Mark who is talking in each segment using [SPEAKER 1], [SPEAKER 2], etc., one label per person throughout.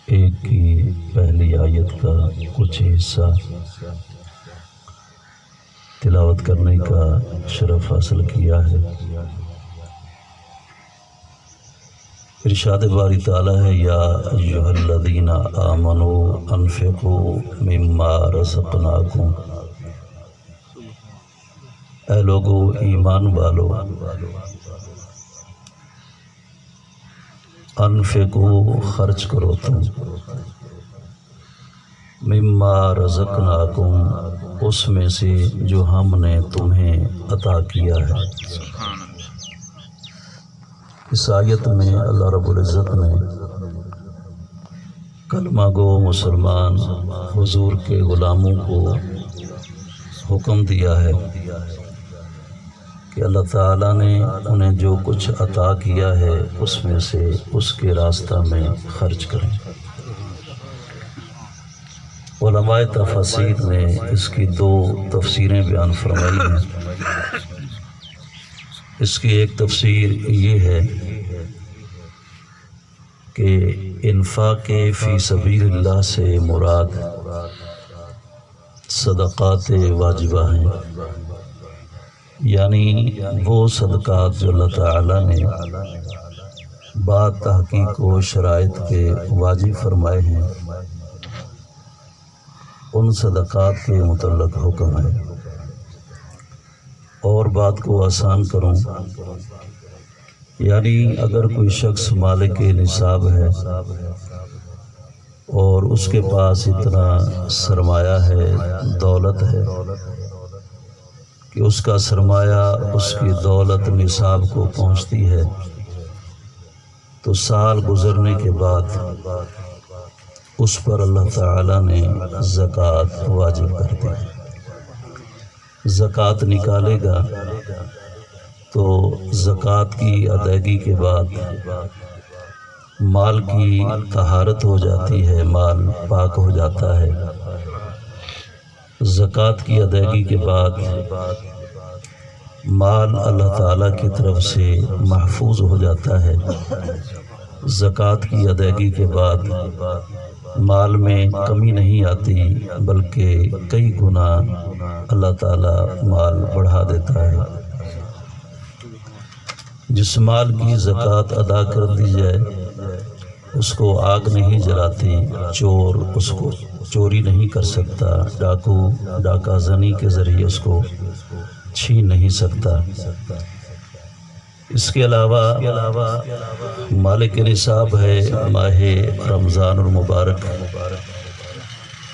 [SPEAKER 1] ایک کی پہلی آیت کا کچھ حصہ تلاوت کرنے کا شرف حاصل کیا ہے۔ ارشاد باری تعالیٰ ہے، یا ایھا الذین آمنوا انفقوا مما رزقناکم، اے لوگو ایمان والو، انفقوا خرچ کرو تم، مما رزقناکم اس میں سے جو ہم نے تمہیں عطا کیا ہے۔ اس آیت میں اللہ رب العزت نے کلمہ گو مسلمان حضور کے غلاموں کو حکم دیا ہے کہ اللہ تعالیٰ نے انہیں جو کچھ عطا کیا ہے اس میں سے اس کے راستہ میں خرچ کریں۔ علماء تفاسیر نے اس کی دو تفسیریں بیان فرمائی ہیں۔ اس کی ایک تفسیر یہ ہے کہ انفاق فی سبیل اللہ سے مراد صدقات واجبہ ہیں، یعنی وہ صدقات جو اللہ تعالیٰ نے بعد تحقیق و شرائط کے واجب فرمائے ہیں، ان صدقات کے متعلق حکم ہے۔ اور بات کو آسان کروں، یعنی اگر کوئی شخص مالک نصاب ہے اور اس کے پاس اتنا سرمایہ ہے، دولت ہے کہ اس کا سرمایہ اس کی دولت نصاب کو پہنچتی ہے، تو سال گزرنے کے بعد اس پر اللہ تعالیٰ نے زکوٰۃ واجب کر دی۔ زکوٰۃ نکالے گا تو زکوٰۃ کی ادائیگی کے بعد مال کی طہارت ہو جاتی ہے، مال پاک ہو جاتا ہے۔ زکوٰۃ کی ادائیگی کے بعد مال اللہ تعالیٰ کی طرف سے محفوظ ہو جاتا ہے۔ زکوٰۃ کی ادائیگی کے بعد مال میں کمی نہیں آتی، بلکہ کئی گنا اللہ تعالیٰ مال بڑھا دیتا ہے۔ جس مال کی زکوٰۃ ادا کر دی جائے اس کو آگ نہیں جلاتی، چور اس کو چوری نہیں کر سکتا، ڈاکو ڈاکہ زنی کے ذریعے اس کو چھین نہیں سکتا۔ اس کے علاوہ مالک نصاب ہے، ماہ رمضان المبارک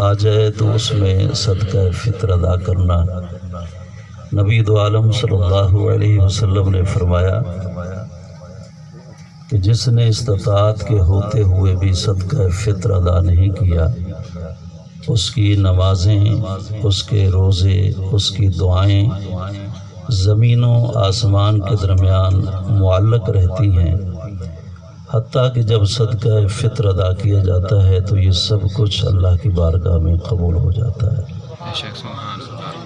[SPEAKER 1] آ جائے تو اس میں صدقہ فطر ادا کرنا۔ نبی دو عالم صلی اللہ علیہ وسلم نے فرمایا کہ جس نے استطاعت کے ہوتے ہوئے بھی صدقہ فطر ادا نہیں کیا، اس کی نمازیں، اس کے روزے، اس کی دعائیں زمین و آسمان کے درمیان معلق رہتی ہیں، حتیٰ کہ جب صدقہ فطر ادا کیا جاتا ہے تو یہ سب کچھ اللہ کی بارگاہ میں قبول ہو جاتا ہے۔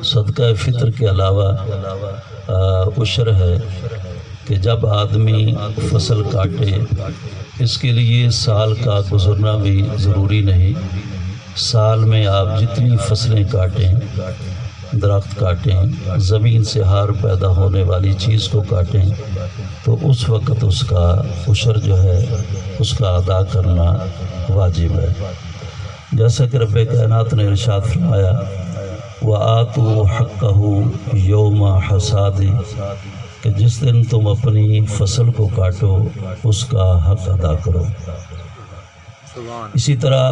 [SPEAKER 1] صدقہ فطر کے علاوہ عشر ہے کہ جب آدمی فصل کاٹے، اس کے لیے سال کا گزرنا بھی ضروری نہیں۔ سال میں آپ جتنی فصلیں کاٹیں، درخت کاٹیں، زمین سے ہار پیدا ہونے والی چیز کو کاٹیں، تو اس وقت اس کا عشر جو ہے اس کا ادا کرنا واجب ہے۔ جیسا کہ رب کائنات نے ارشاد فرمایا، وَآتُوا حَقَّهُ يَوْمَ حَصَادِهِ، کہ جس دن تم اپنی فصل کو کاٹو اس کا حق ادا کرو۔ اسی طرح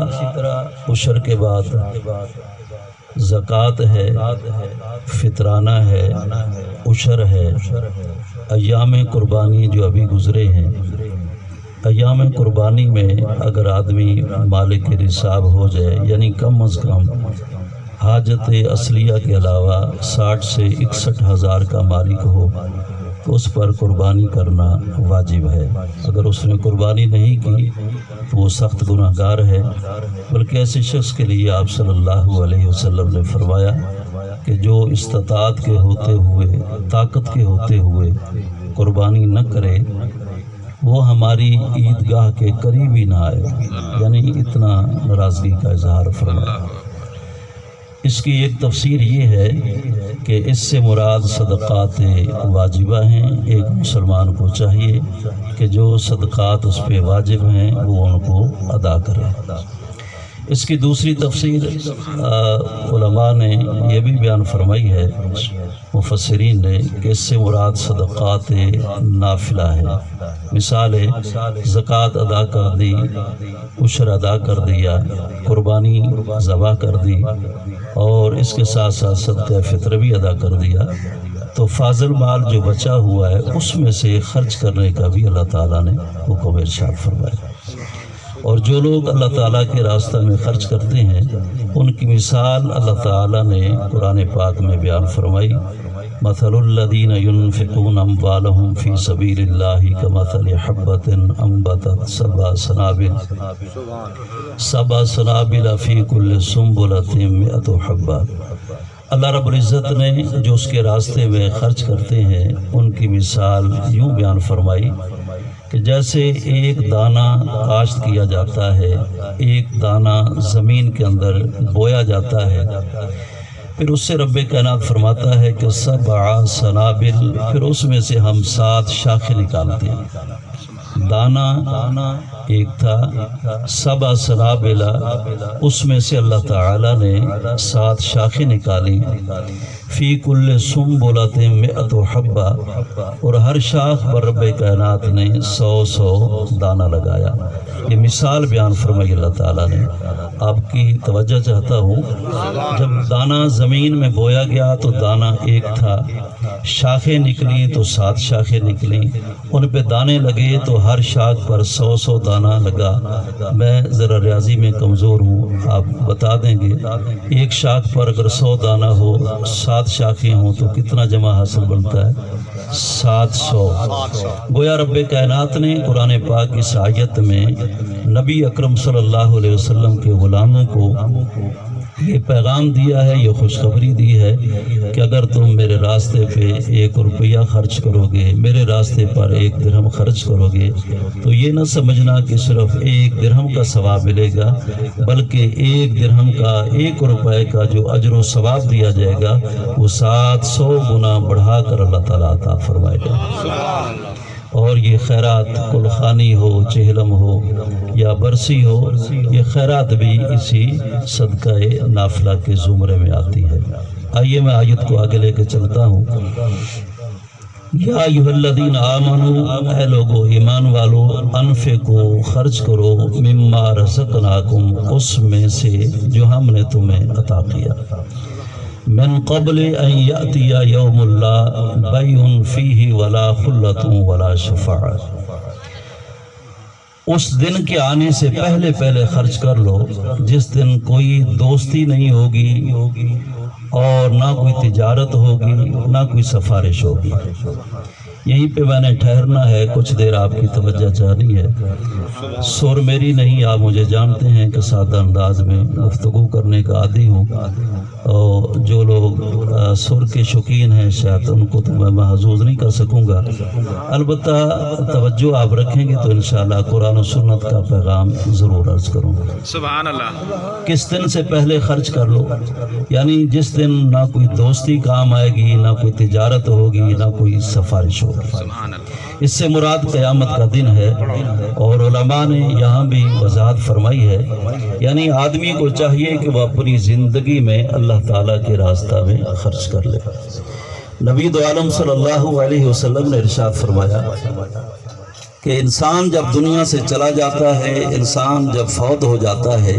[SPEAKER 1] عشر کے بعد زکوٰۃ ہے، فطرانہ ہے، عشر ہے۔ ایام قربانی جو ابھی گزرے ہیں، ایام قربانی میں اگر آدمی مالک نصاب ہو جائے، یعنی کم از کم حاجت اصلیہ کے علاوہ 60 سے 61 ہزار کا مالک ہو تو اس پر قربانی کرنا واجب ہے۔ اگر اس نے قربانی نہیں کی تو وہ سخت گناہ گار ہے، بلکہ ایسے شخص کے لیے آپ صلی اللہ علیہ وسلم نے فرمایا کہ جو استطاعت کے ہوتے ہوئے، طاقت کے ہوتے ہوئے قربانی نہ کرے، وہ ہماری عیدگاہ کے قریب ہی نہ آئے، یعنی اتنا ناراضگی کا اظہار فرمایا۔ اس کی ایک تفسیر یہ ہے کہ اس سے مراد صدقات واجبہ ہیں۔ ایک مسلمان کو چاہیے کہ جو صدقات اس پہ واجب ہیں وہ ان کو ادا کرے۔ اس کی دوسری تفسیر علماء نے یہ بھی بیان فرمائی ہے، مفسرین نے، کہ اس سے مراد صدقات نافلہ ہے۔ مثال زکوٰۃ ادا کر دی، عشر ادا کر دیا، قربانی ذبح کر دی، اور اس کے ساتھ ساتھ صدقہ فطر بھی ادا کر دیا، تو فاضل مال جو بچا ہوا ہے اس میں سے خرچ کرنے کا بھی اللہ تعالیٰ نے حکم ارشاد فرمایا۔ اور جو لوگ اللہ تعالیٰ کے راستہ میں خرچ کرتے ہیں ان کی مثال اللہ تعالیٰ نے قرآن پاک میں بیان فرمائی، مثل الذین ينفقون اموالهم فی سبیل اللہ کمثل حبۃ انبتت سبع سنابل فی کل سنبلۃ مئۃ حبۃ۔ اللہ رب العزت نے جو اس کے راستے میں خرچ کرتے ہیں ان کی مثال یوں بیان فرمائی کہ جیسے ایک دانہ کاشت کیا جاتا ہے، ایک دانہ زمین کے اندر بویا جاتا ہے، پھر اس سے رب کائنات فرماتا ہے کہ سبع سنابل، پھر اس میں سے ہم 7 شاخیں نکالتے ہیں۔ دانہ ایک تھا، سبع سنابل، اس میں سے اللہ تعالیٰ نے 7 شاخیں نکالی، فی کل سنبلۃ مئۃ حبۃ، اور ہر شاخ پر رب کائنات نے 100 دانہ لگایا۔ یہ مثال بیان فرمائی اللہ تعالیٰ نے۔ آپ کی توجہ چاہتا ہوں، جب دانہ زمین میں بویا گیا تو دانہ ایک تھا، شاخیں نکلیں تو 7 شاخیں نکلیں، ان پہ دانے لگے تو ہر شاخ پر 100 دانہ لگا۔ میں ذرا ریاضی میں کمزور ہوں، آپ بتا دیں گے ایک شاخ پر اگر 100 دانہ ہو، 7 شاخیں ہوں تو کتنا جمع حاصل بنتا ہے؟ 700۔ گویا رب کائنات نے قرآن پاک کی آیت میں نبی اکرم صلی اللہ علیہ وسلم کے غلاموں کو یہ پیغام دیا ہے، یہ خوشخبری دی ہے کہ اگر تم میرے راستے پہ 1 روپیہ خرچ کرو گے، میرے راستے پر 1 درہم خرچ کرو گے، تو یہ نہ سمجھنا کہ صرف 1 درہم کا ثواب ملے گا، بلکہ 1 درہم کا 1 روپے کا جو اجر و ثواب دیا جائے گا وہ 700 گنا بڑھا کر اللہ تعالیٰ عطا فرمائے گا۔ اور یہ خیرات کلخانی ہو، چہلم ہو یا برسی ہو، یہ خیرات بھی اسی صدقہ نافلہ کے زمرے میں آتی ہے۔ آئیے میں آیت کو آگے لے کے چلتا ہوں۔ یا ایھا الذین آمنوا، اے لوگو ایمان والو، انفقو، خرچ کرو، مما رزقناکم، اس میں سے جو ہم نے تمہیں عطا کیا، من قبل ان یأتی یوم لا بیع فیہ ولا خلۃ ولا شفاعۃ، اس دن کے آنے سے پہلے خرچ کر لو جس دن کوئی دوستی نہیں ہوگی اور نہ کوئی تجارت ہوگی، نہ کوئی سفارش ہوگی۔ یہیں پہ میں نے ٹھہرنا ہے، کچھ دیر آپ کی توجہ چاہنی ہے۔ سر میری نہیں، آپ مجھے جانتے ہیں کہ سادہ انداز میں گفتگو کرنے کا عادی ہوں، اور جو لوگ سر کے شوقین ہیں شاید ان کو تو میں محظوظ نہیں کر سکوں گا، البتہ توجہ آپ رکھیں گے تو انشاءاللہ قرآن و سنت کا پیغام ضرور عرض کروں گا۔ سبحان اللہ۔ کس دن سے پہلے خرچ کر لو، یعنی جس دن نہ کوئی دوستی کام آئے گی، نہ کوئی تجارت ہوگی، نہ کوئی سفارش ہوگی۔ اس سے مراد قیامت کا دن ہے، اور علماء نے یہاں بھی وضاحت فرمائی ہے، یعنی آدمی کو چاہیے کہ وہ اپنی زندگی میں اللہ تعالیٰ کے راستہ میں خرچ کر لے۔ نبی دو عالم صلی اللہ علیہ وسلم نے ارشاد فرمایا کہ انسان جب دنیا سے چلا جاتا ہے، انسان جب فوت ہو جاتا ہے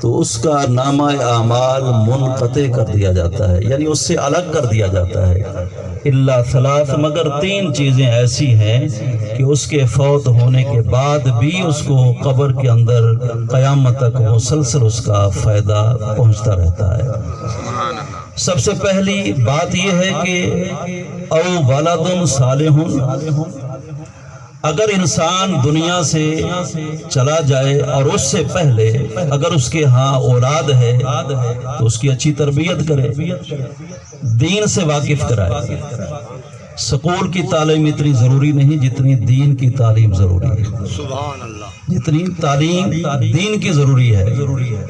[SPEAKER 1] تو اس کا نامہ اعمال منقطع کر دیا جاتا ہے، یعنی اس سے الگ کر دیا جاتا ہے، الا ثلاث، مگر 3 چیزیں ایسی ہیں کہ اس کے فوت ہونے کے بعد بھی اس کو قبر کے اندر قیامت تک مسلسل اس کا فائدہ پہنچتا رہتا ہے۔ سب سے پہلی بات یہ ہے کہ او ولد صالح، اگر انسان دنیا سے چلا جائے اور اس سے پہلے اگر اس کے ہاں اولاد ہے تو اس کی اچھی تربیت کرے، دین سے واقف کرائے، سکول کی تعلیم اتنی ضروری نہیں جتنی دین کی تعلیم ضروری ہے.
[SPEAKER 2] سبحان اللہ.
[SPEAKER 1] جتنی تعلیم دین کی ضروری ہے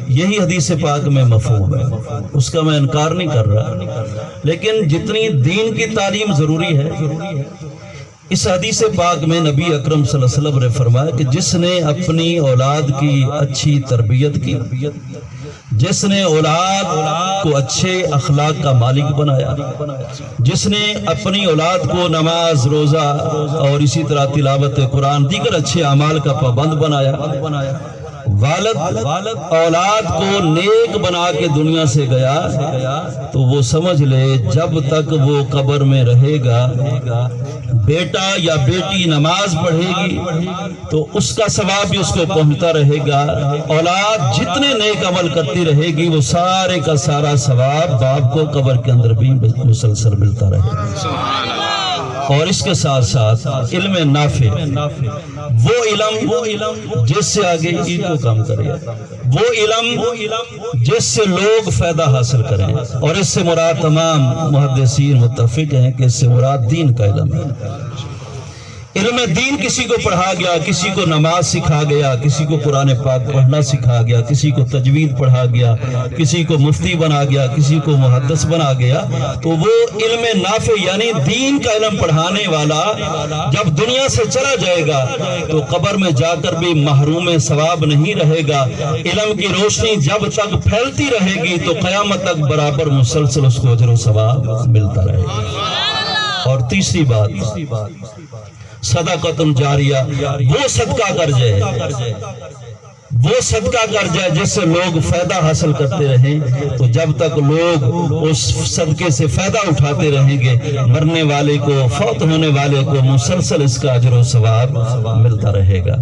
[SPEAKER 1] یہی حدیث پاک میں مفہوم ہے, اس کا میں انکار نہیں کر رہا, لیکن جتنی دین کی تعلیم ضروری ہے اس حدیث پاک میں نبی اکرم صلی اللہ علیہ وسلم نے فرمایا کہ جس نے اپنی اولاد کی اچھی تربیت کی, جس نے اولاد کو اچھے اخلاق کا مالک بنایا, جس نے اپنی اولاد کو نماز روزہ اور اسی طرح تلاوت قرآن دیگر اچھے اعمال کا پابند بنایا, والد اولاد کو نیک بنا کے دنیا سے گیا تو وہ سمجھ لے جب تک وہ قبر میں رہے گا بیٹا یا بیٹی نماز پڑھے گی تو اس کا ثواب بھی اس کو پہنچتا رہے گا, اولاد جتنے نیک عمل کرتی رہے گی وہ سارے کا سارا ثواب باپ کو قبر کے اندر بھی مسلسل ملتا رہے گا. اور اس کے ساتھ ساتھ علم نافع, وہ علم جس سے آگے عید کو کام کرے, وہ علم جس سے لوگ فائدہ حاصل کریں, اور اس سے مراد تمام محدثین متفق ہیں کہ اس سے مراد دین کا علم ہے. علم دین کسی کو پڑھا گیا, کسی کو نماز سکھا گیا, کسی کو قرآن پاک پڑھنا سکھا گیا, کسی کو تجوید پڑھا گیا, کسی کو مفتی بنا گیا, کسی کو محدث بنا گیا, تو وہ علم نافع یعنی دین کا علم پڑھانے والا جب دنیا سے چلا جائے گا تو قبر میں جا کر بھی محروم ثواب نہیں رہے گا. علم کی روشنی جب تک پھیلتی رہے گی تو قیامت تک برابر مسلسل اس کو اجر و ثواب ملتا رہے گا. اور تیسری بات صدقۃ جاریہ, وہ صدقہ قرض ہے, وہ صدقہ قرض ہے جس سے لوگ فائدہ حاصل کرتے رہیں تو جب تک لوگ اس صدقے سے فائدہ اٹھاتے رہیں گے مرنے والے کو, فوت ہونے والے کو مسلسل اس کا اجر و ثواب ملتا رہے گا.